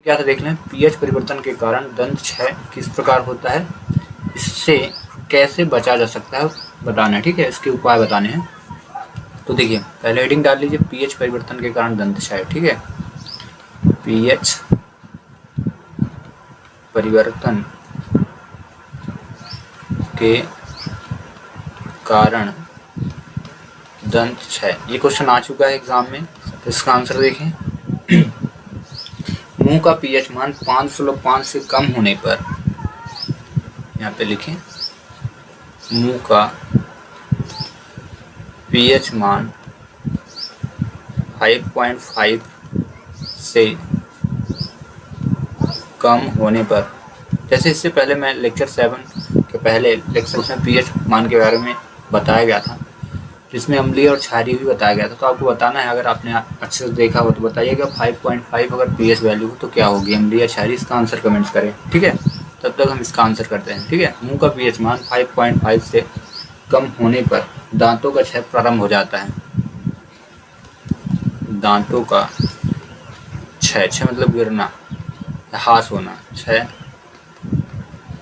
क्या था देख लें। पीएच परिवर्तन के कारण दंत क्षय किस प्रकार होता है, इससे कैसे बचा जा सकता है बताना है। ठीक है, इसके उपाय बताने हैं। तो देखिए पहले हेडिंग डाल लीजिए, पीएच परिवर्तन के कारण दंत क्षय। ठीक है, पीएच परिवर्तन के कारण दंत क्षय, ये क्वेश्चन आ चुका है एग्जाम में। तो इसका आंसर देखें। मुंह का पीएच मान 5.5 से कम होने पर, यहाँ पे लिखें, मुंह का पीएच मान 5.5 से कम होने पर, जैसे इससे पहले मैं लेक्चर 7 के पहले लेक्चर में पीएच मान के बारे में बताया गया था, जिसमें अम्लीय और क्षारीय भी बताया गया था। तो आपको बताना है, अगर आपने अच्छे से देखा हो तो बताइएगा 5.5 अगर पीएच वैल्यू हो तो क्या होगी, अम्लीय या क्षारीय। इसका आंसर कमेंट्स करें। ठीक है, तब तक हम इसका आंसर करते हैं। ठीक है, मुंह का पीएच मान 5.5 से कम होने पर दांतों का क्षय प्रारंभ हो जाता है। दांतों का क्षय, क्षय मतलब गिरना, ह्रास होना, क्षय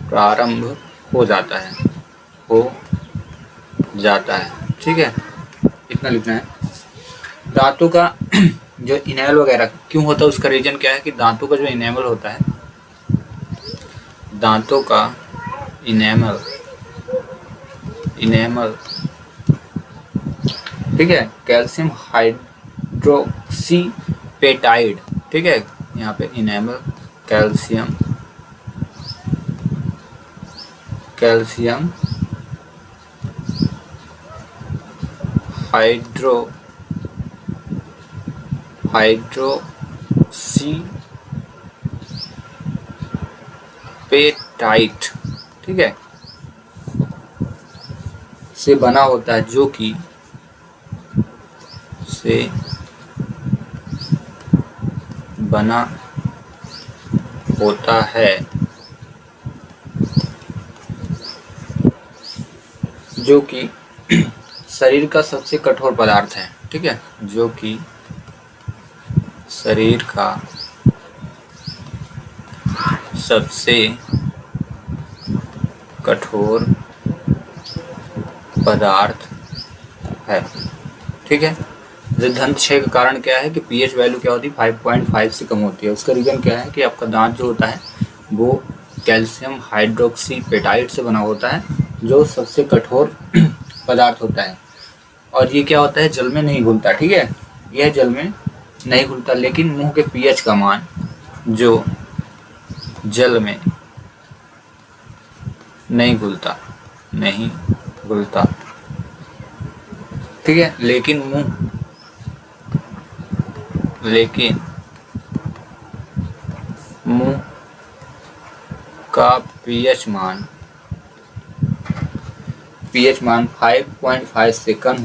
प्रारंभ हो जाता है, हो जाता है। ठीक है, इतना लिखना है। दांतों का जो इनेमल वगैरह क्यों होता है, उसका रीजन क्या है कि दांतों का जो इनेमल होता है, दांतों का इनेमल, ठीक है, कैल्शियम हाइड्रोक्सीपेटाइड। ठीक है, यहाँ पे इनेमल कैल्शियम हाइड्रोक्सीपेटाइट, ठीक है, से बना होता है, जो कि से बना होता है, जो कि शरीर का सबसे कठोर पदार्थ है। ठीक है, जो कि शरीर का सबसे कठोर पदार्थ है। ठीक है, दंत क्षय का कारण क्या है कि पीएच वैल्यू क्या होती है, 5.5 से कम होती है। उसका रीजन क्या है कि आपका दांत जो होता है वो कैल्शियम हाइड्रोक्सीपेटाइट से बना होता है, जो सबसे कठोर पदार्थ होता है। और ये क्या होता है, जल में नहीं घुलता। ठीक है, यह जल में नहीं घुलता, लेकिन मुंह के पीएच का मान जो जल में नहीं घुलता, ठीक है, लेकिन मुंह का पीएच मान 5.5 से कम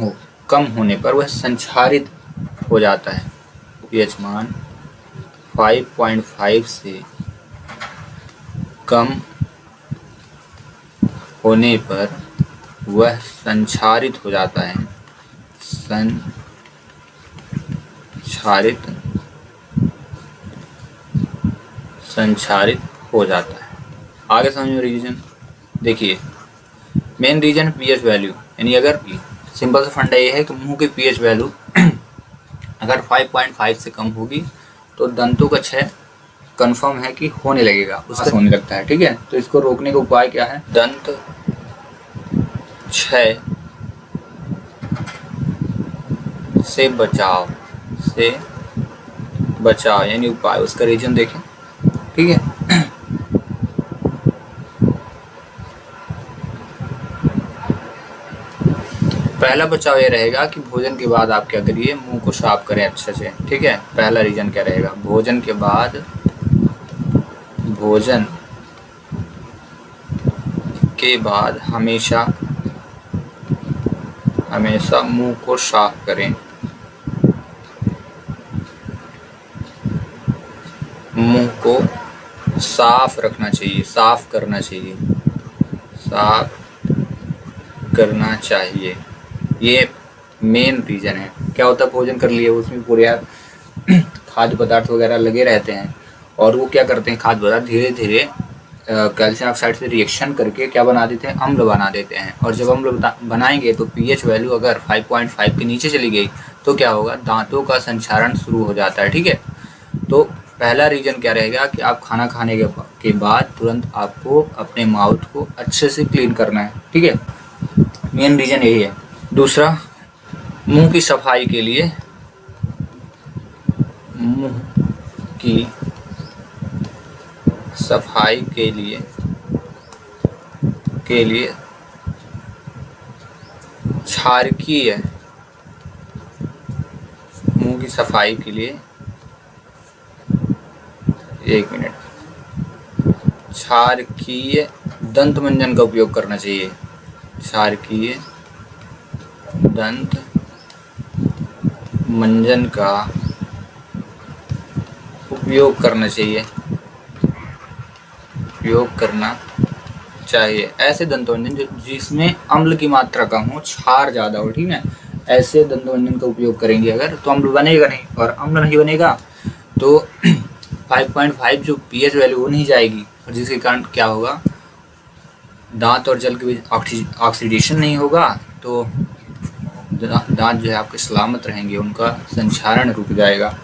होने पर वह संक्षारित हो जाता है। पीएच मान 5.5 से कम होने पर वह संक्षारित हो जाता है, संक्षारित हो जाता है। आगे समझो रीजन। देखिए मेन रीजन पीएच वैल्यू, यानी अगर सिंपल सा फंडा ये है कि मुंह की पीएच वैल्यू अगर 5.5 से कम होगी तो दंतों का क्षय कंफर्म है कि होने लगेगा, उसका होने लगता है। ठीक है, तो इसको रोकने का उपाय क्या है, दंत क्षय से बचाव यानी उपाय, उसका रीजन देखें। ठीक है, पहला बचाव ये रहेगा कि भोजन के बाद आप क्या करिए, मुंह को साफ करें अच्छे से। ठीक है, पहला रीजन क्या रहेगा, भोजन के बाद हमेशा मुंह को साफ करें। मुंह को साफ रखना चाहिए, साफ करना चाहिए। ये मेन रीजन है। क्या होता है, भोजन कर लिए, उसमें पूरे खाद्य पदार्थ वगैरह लगे रहते हैं और वो क्या करते हैं, खाद्य पदार्थ धीरे धीरे कैल्शियम ऑक्साइड से रिएक्शन करके क्या बना देते हैं, अम्ल बना देते हैं। और जब अम्ल बनाएंगे तो पीएच वैल्यू अगर 5.5 के नीचे चली गई तो क्या होगा, दांतों का संक्षारण शुरू हो जाता है। ठीक है, तो पहला रीजन क्या रहेगा कि आप खाना खाने के बाद तुरंत आपको अपने माउथ को अच्छे से क्लीन करना है। ठीक है, मेन रीजन यही है। दूसरा, मुंह की सफाई के लिए, मुंह की सफाई के लिए क्षारकीय, मुंह की सफाई के लिए, एक मिनट, क्षारकीय दंत मंजन का उपयोग करना चाहिए। क्षारकीय दंत मंजन का उपयोग करना चाहिए, ऐसे दंतमंजन जिसमें अम्ल की मात्रा कम हो, क्षार ज़्यादा हो। ठीक है, ऐसे दंतमंजन का उपयोग करेंगे अगर तो अम्ल बनेगा नहीं, और अम्ल नहीं बनेगा तो 5.5 जो पीएच वैल्यू वो नहीं जाएगी, और जिसके कारण क्या होगा, दांत और जल के बीच ऑक्सीडेशन नहीं होगा, तो दांत जो है आपके सलामत रहेंगे, उनका संक्षारण रुक जाएगा।